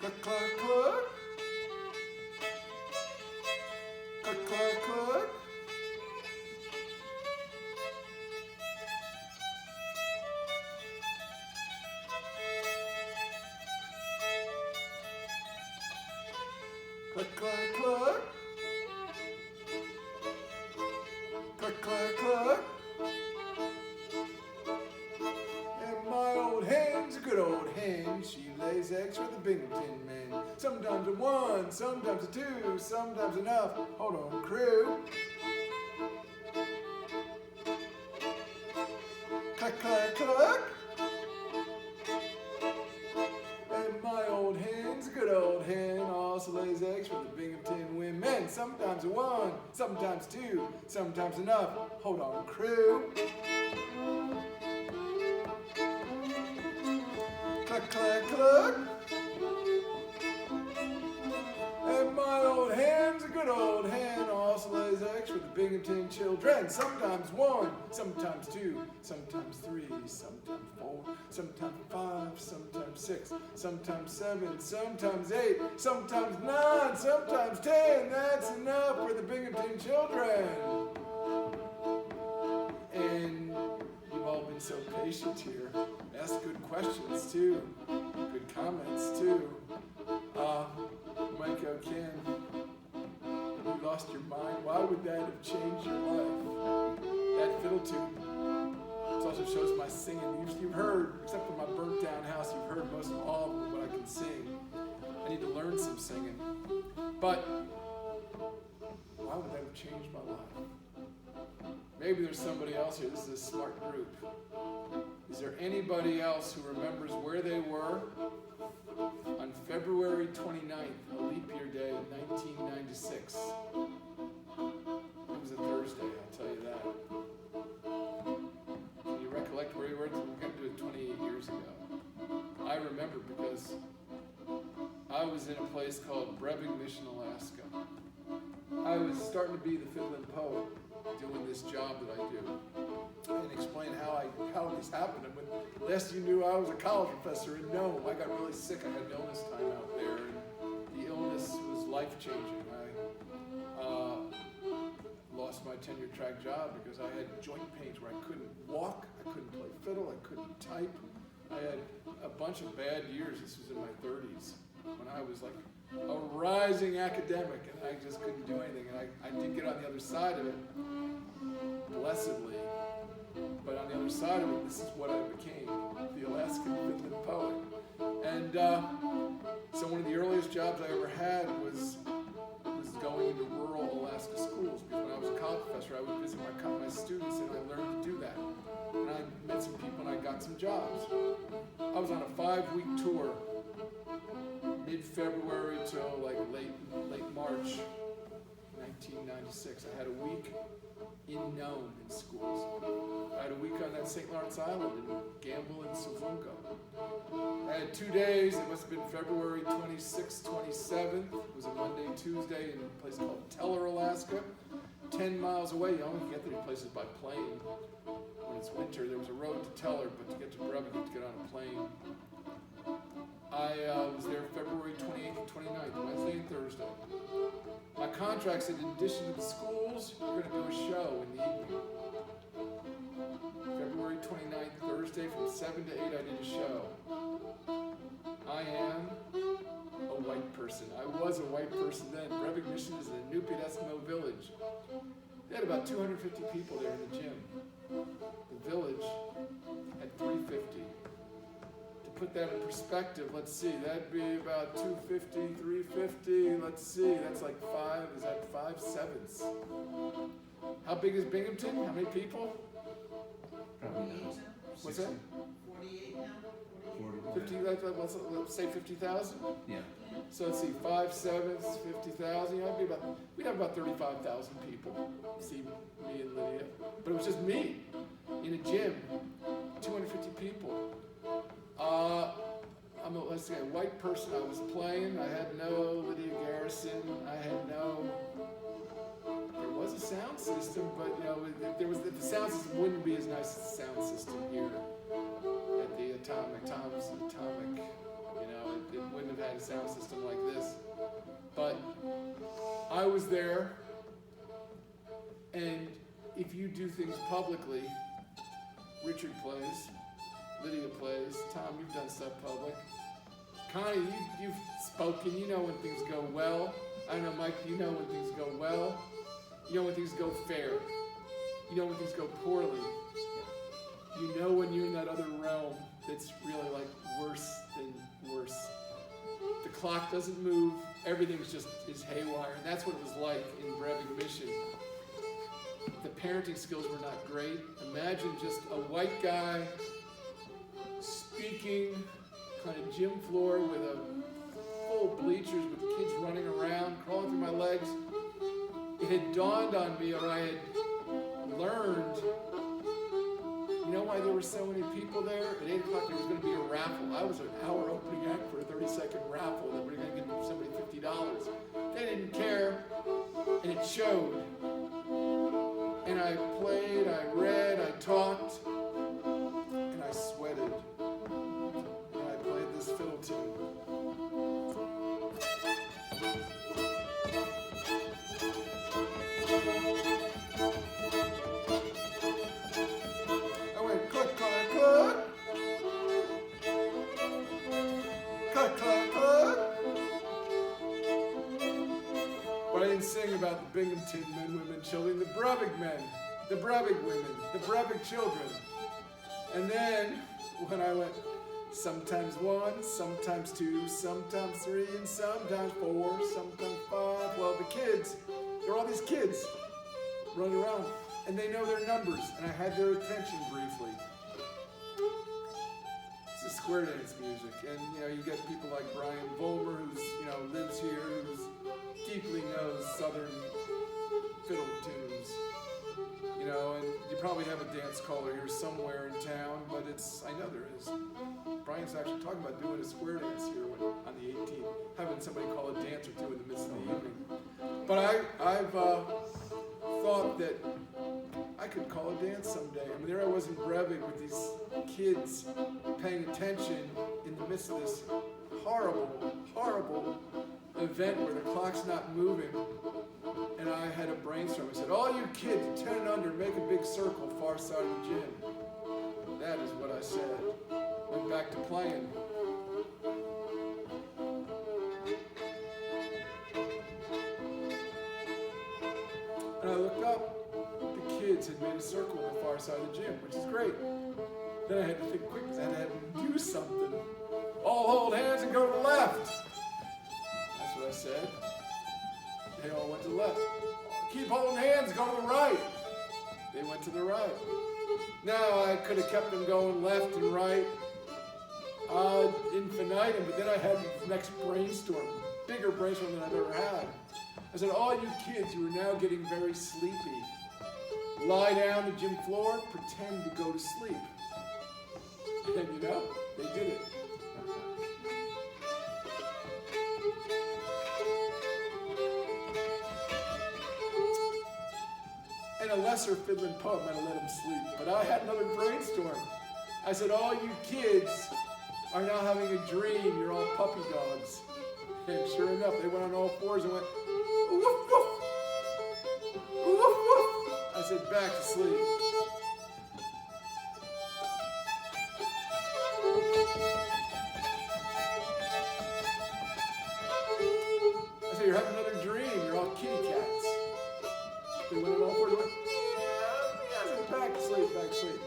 Cluck, cluck, cluck. Cluck, cluck, cluck. Cluck, cluck, cluck. Cluck, cluck, cluck. And my old hen's a good old hen. She lays eggs for the Binghamton men. Sometimes a one, sometimes a two, sometimes enough. Hold on, crew. Cluck, cluck, cluck. And my old hen's a good old hen. Also lays eggs for the Binghamton women. Sometimes a one, sometimes two, sometimes enough. Hold on, crew. Cluck, cluck, cluck. And my old hen's a good old hen. Also lays eggs for the Binghamton children. Sometimes one, sometimes two, sometimes three, sometimes four, sometimes five, sometimes six, sometimes seven, sometimes eight, sometimes nine, sometimes 10. That's enough for the Binghamton children. And you've all been so patient here. Asked good questions too. Good comments too. Mike Ken, you lost your mind. Why would that have changed your life? That fiddle tune. It also shows my singing. You've heard, except for my burnt down house, you've heard most of all of what I can sing. I need to learn some singing. But why would that have changed my life? Maybe there's somebody else here. This is a smart group. Is there anybody else who remembers where they were on February 29th, a leap year day in 1996? It was a Thursday, I'll tell you that. Can you recollect where you were? We're going to do it 28 years ago. I remember because I was in a place called Binghamton, Alaska. I was starting to be the fiddling poet, doing this job that I do. And explain how this happened. And when last you knew, I was a college professor in Nome. I got really sick. I had an illness time out there, and the illness was life-changing. I lost my tenure-track job because I had joint pains where I couldn't walk, I couldn't play fiddle, I couldn't type. I had a bunch of bad years. This was in my 30s when I was like a rising academic, and I just couldn't do anything. And I did get on the other side of it, blessedly. But on the other side of it, this is what I became, the Alaskan fiddling poet. And so one of the earliest jobs I ever had was going into rural Alaska schools, because when I was a college professor, I would visit my students, and I learned to do that. And I met some people, and I got some jobs. I was on a 5-week tour, mid-February till like late March 1996. I had a week in Nome in schools. I had a week on that St. Lawrence Island in Gamble and Savunga. I had 2 days. It must have been February 26th, 27th. It was a Monday, Tuesday in a place called Teller, Alaska. 10 miles away. You only can get there places by plane. When it's winter, there was a road to Teller, but to get to Brevard, you have to get on a plane. I was there February 28th and 29th, Wednesday and Thursday. My contract said, in addition to the schools, you're going to do a show in the evening. February 29th, Thursday, from 7 to 8, I did a show. I am a white person. I was a white person then. Brevard Mission is an Inupiat Eskimo village. They had about 250 people there in the gym. The village had 350. Put that in perspective, let's see, that'd be about 250, 350, let's see, that's like 5/7. How big is Binghamton? How many people? Probably not. What's that? 48 now? 50, let's say 50,000? Yeah. So let's see, 5/7, 50,000, we'd have about 35,000 people see me and Lydia. But it was just me in a gym, 250 people. I'm a white person. I was playing. I had no Lydia Garrison. There was a sound system, but the sound system wouldn't be as nice as the sound system here at the Atomic. Tom's Atomic. It wouldn't have had a sound system like this. But I was there, and if you do things publicly, Richard plays, Lydia plays, Tom, you've done stuff public. Connie, you've spoken, you know when things go well. I know, Mike, you know when things go well. You know when things go fair. You know when things go poorly. You know when you're in that other realm that's really like worse than worse. The clock doesn't move, everything's just is haywire, and that's what it was like in Brebbing Mission. The parenting skills were not great. Imagine just a white guy speaking, kind of gym floor with a full bleachers with kids running around, crawling through my legs. It had dawned on me, or I had learned, you know why there were so many people there? At 8 o'clock there was going to be a raffle. I was an hour opening act for a 30-second raffle that we were going to give somebody $50. They didn't care, and it showed. And I played, I read, I talked, and I sweated. And I played this fiddle tune. I went cluck, cluck, cluck. Cluck, cluck, cluck. But I didn't sing about the Binghamton men, women, children, the Brebbing men, the Brebbing women, the Brebbing children. And then when I went sometimes 1, sometimes 2, sometimes 3, and sometimes 4, sometimes 5. Well, the kids, there are all these kids running around, and they know their numbers, and I had their attention briefly. It's a square dance music, and you get people like Brian Volmer, who's lives here, who's deeply knows Southern fiddle tunes. And you probably have a dance caller here somewhere in town, but I know there is. Brian's actually talking about doing a square dance here on the 18th, having somebody call a dance or two in the midst of the evening. But I've thought that I could call a dance someday. I mean, there I was in Brebbing with these kids paying attention in the midst of this horrible, horrible event where the clock's not moving. And I had a brainstorm. I said, all you kids 10 and under, make a big circle far side of the gym. That is what I said. Went back to playing. And I looked up. The kids had made a circle on the far side of the gym, which is great. Then I had to think quick because I had to have them do something. All hold hands and go to the left. That's what I said. They all went to the left. Keep holding hands, go to the right. They went to the right. Now I could have kept them going left and right ad infinitum, but then I had the next brainstorm, bigger brainstorm than I've ever had. I said, all you kids who are now getting very sleepy, lie down on the gym floor, pretend to go to sleep. And they did it. And a lesser fiddling poet might have let him sleep, but I had another brainstorm. I said, all you kids are now having a dream, you're all puppy dogs. And sure enough, they went on all fours and went, woof, woof, woof, woof. I said, back to sleep. I said, you're having another dream, you're all kitty cats. They went on all fours and went, yeah, back to sleep, back to sleep.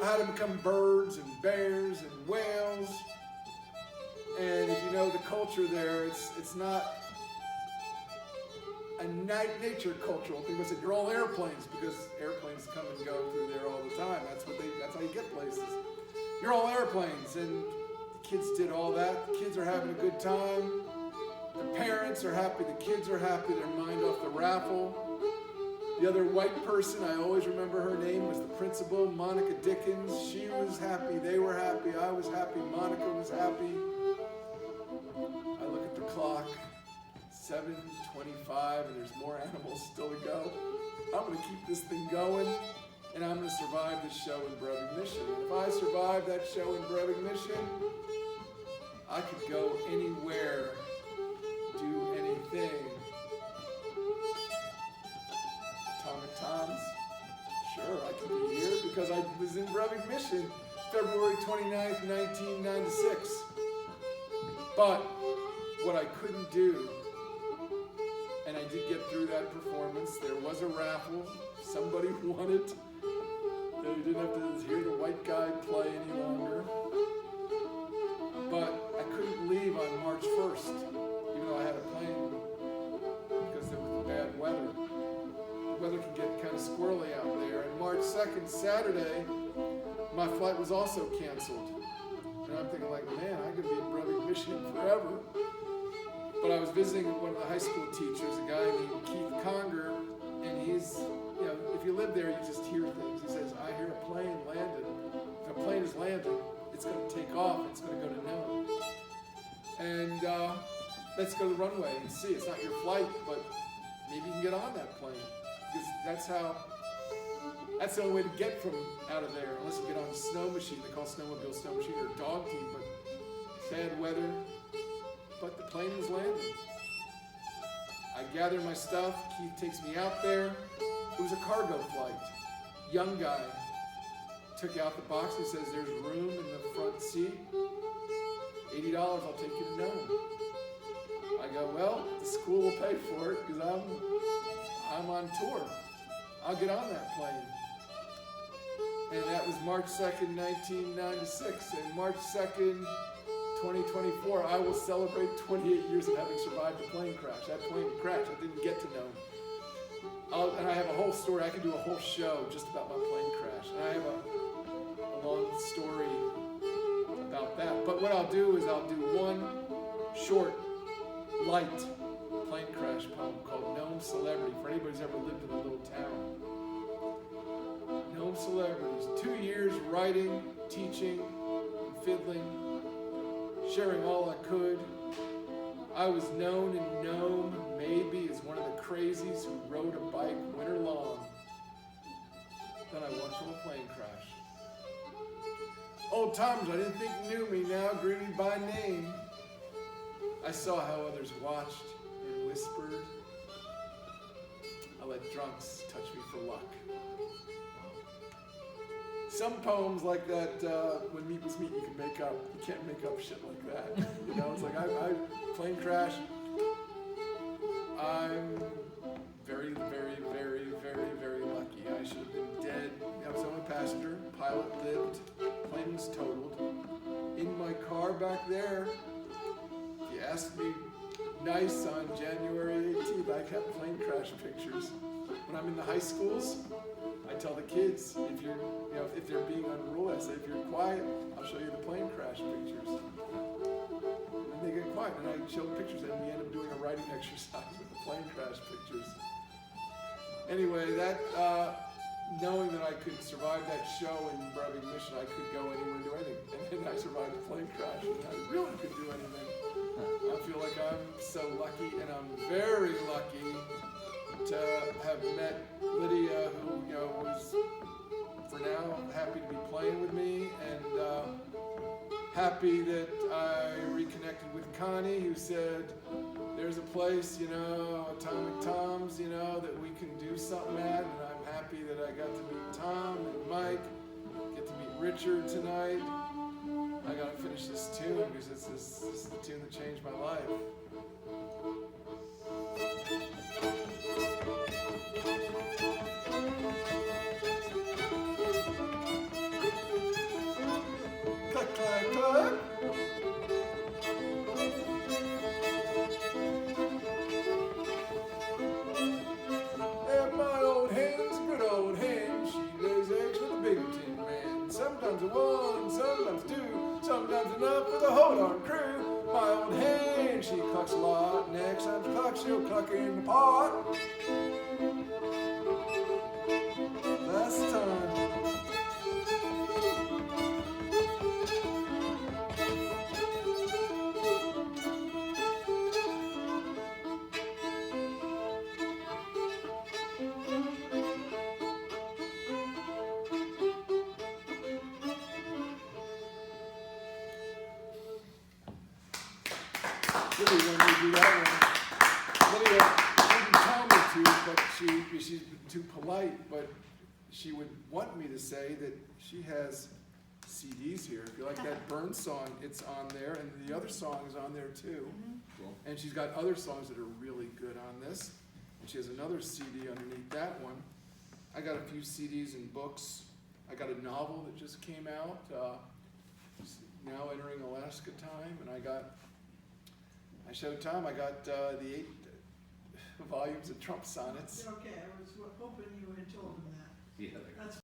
I had them become birds and bears and whales. And if you know the culture there, it's not a nature cultural thing. I said, you're all airplanes, because airplanes come and go through there all the time. That's how you get places. You're all airplanes, and the kids did all that. The kids are having a good time. The parents are happy, the kids are happy, their mind off the raffle. The other white person, I always remember her name, was the principal, Monica Dickens. She was happy, they were happy, I was happy, Monica was happy. I look at the clock, 7:25, and there's more animals still to go. I'm going to keep this thing going, and I'm going to survive this show in Brebbing Mission. And if I survive that show in Brebbing Mission, I could go anywhere, do anything. Atomic Toms, sure, I could be here because I was in Breivik Mission February 29th, 1996. But what I couldn't do, and I did get through that performance, there was a raffle, somebody won it. You didn't have to hear the white guy play any longer. But I couldn't leave on March 1st, even though I had a plane, because there was bad weather. The weather can get kind of squirrely out there. And March 2nd, Saturday, my flight was also canceled. And I'm thinking like, man, I'm gonna be in Breivik, Michigan forever. But I was visiting one of the high school teachers, a guy named Keith Conger, and he's, you know, if you live there, you just hear things. He says, I hear a plane landed. If a plane is landing, it's going to take off. It's going to go to Nome. And let's go to the runway and see. It's not your flight, but maybe you can get on that plane. Because that's the only way to get from out of there, unless you get on a snow machine. They call snowmobile snow machine or a dog team, but bad weather. But the plane was landing. I gather my stuff. Keith takes me out there. It was a cargo flight. Young guy took out the box and says, there's room in the front seat. $80, I'll take you to Nome. I go, well, the school will pay for it because I'm on tour. I'll get on that plane. And that was March 2nd, 1996. And March 2nd, 2024, I will celebrate 28 years of having survived a plane crash. That plane crashed. I didn't get to Nome. And I have a whole story. I could do a whole show just about my plane crash. And I have a long story about that. But what I'll do is I'll do one short, light plane crash poem called Nome Celebrity, for anybody who's ever lived in a little town. Nome Celebrities. 2 years writing, teaching, and fiddling, sharing all I could. I was known in Nome maybe as one of the crazies who rode a bike winter long. Then I went from a plane crash. Old timers I didn't think knew me now greet me by name. I saw how others watched and whispered. I let drunks touch me for luck. Some poems like that, when meat was meat, you can make up. You can't make up shit like that. You know, it's like I plane crash. I'm very, very, very, very, very lucky. I should have been dead. I was only a passenger. Pilot lived. Plane was totaled. In my car back there, if you asked me nice on January 18th, I kept plane crash pictures. When I'm in the high schools, I tell the kids, if they're being unruly, I say, if you're quiet, I'll show you the plane crash pictures. And they get quiet, and I show pictures, and we end up doing a writing exercise with the plane crash pictures. Anyway, that knowing that I could survive that show in Breivik Mission, I could go anywhere and do anything. And then I survived the plane crash, and I really could do anything. I feel like I'm so lucky, and I'm very lucky to have met Lydia, who was, for now, happy to be playing with me, and happy that I reconnected with Connie, who said, there's a place, Atomic Tom's, that we can do something at, and I'm happy that I got to meet Tom and Mike, get to meet Richard tonight. I gotta finish this tune, because this is the tune that changed my life. Cluck, cluck, cluck. And my old hen's a good old hen. She lays eggs for the Binghamton man. Sometimes one, sometimes two, sometimes enough for the whole darn crew. My old hen, she clucks a lot. Next time she clucks, she'll cluck in the pot. Last time. Really wanted to do that one. Lydia didn't tell me to, but she's been too polite, but she would want me to say that she has CDs here. If you like that Burns song, it's on there, and the other song is on there too. Cool. And she's got other songs that are really good on this. And she has another CD underneath that one. I got a few CDs and books. I got a novel that just came out, now entering Alaska time, and I showed Tom, I got the 8 volumes of Trump sonnets. Okay, I was hoping you had told him that. Yeah. That's